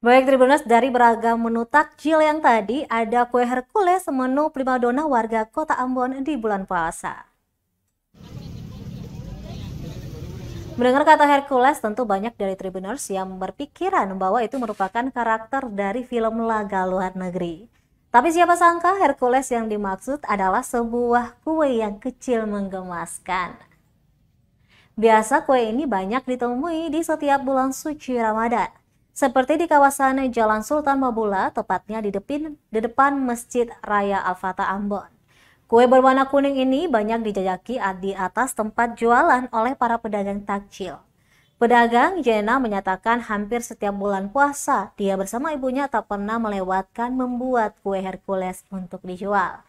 Baik Tribuners, dari beragam menu takjil yang tadi, ada kue Hercules, menu primadona warga Kota Ambon di bulan puasa. Mendengar kata Hercules, tentu banyak dari Tribuners yang berpikiran bahwa itu merupakan karakter dari film laga luar negeri. Tapi siapa sangka Hercules yang dimaksud adalah sebuah kue yang kecil menggemaskan. Biasa kue ini banyak ditemui di setiap bulan suci Ramadan. Seperti di kawasan Jalan Sultan Mabula, tepatnya di depan Masjid Raya Al-Fatah Ambon. Kue berwarna kuning ini banyak dijajaki di atas tempat jualan oleh para pedagang takjil. Pedagang Jena menyatakan hampir setiap bulan puasa, dia bersama ibunya tak pernah melewatkan membuat kue Hercules untuk dijual.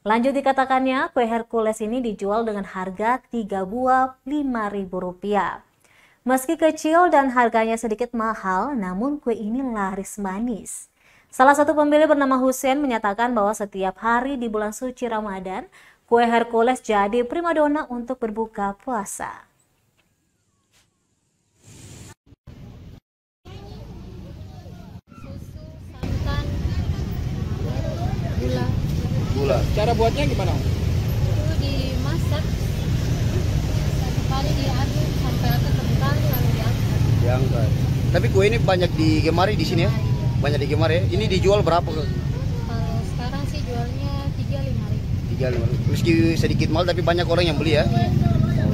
Lanjut dikatakannya, kue Hercules ini dijual dengan harga 3 buah Rp5.000. Meski kecil dan harganya sedikit mahal, namun kue ini laris manis. Salah satu pembeli bernama Hussein menyatakan bahwa setiap hari di bulan suci Ramadan, kue Hercules jadi primadona untuk berbuka puasa. Susu, santan, gula. Cara buatnya gimana? itu dimasak satu kali, diaduk sampai agak kental lalu diangkat. Diangkat. Tapi kue ini banyak digemari di sini ya? Iya. Banyak digemari ya? Ini dijual berapa? Kalau sekarang sih jualnya 3.000-5.000. 3.000. Meski sedikit mahal tapi banyak orang yang beli ya? Iya.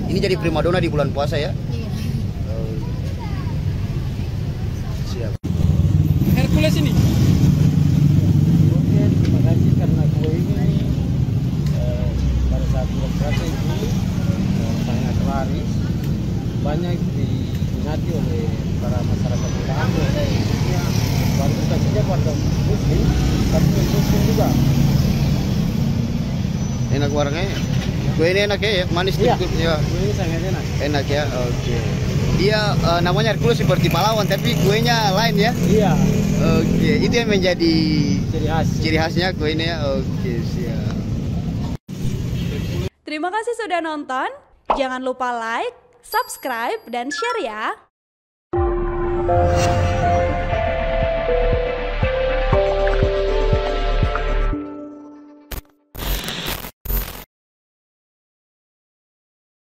Ini jadi primadona di bulan puasa ya? Iya. Siap. Hercules ini. Oke, terima kasih karena kue ini pada saat bulan puasa ini sangat laris, banyak diminati oleh para masyarakat Kota Ambon. Bukan saja warga muslim, tapi non-muslim juga. Enak warnanya. Kue ini enak ya? Manis Iya. sedikit ya. Kue ini sangat enak. Enak ya. Oke. Dia namanya Hercules seperti pahlawan tapi kuenya lain ya? Iya. Oke. Itu yang menjadi Ciri khas. khasnya kue ini ya. Oke, siap. Terima kasih sudah nonton. Jangan lupa like, subscribe, dan share ya.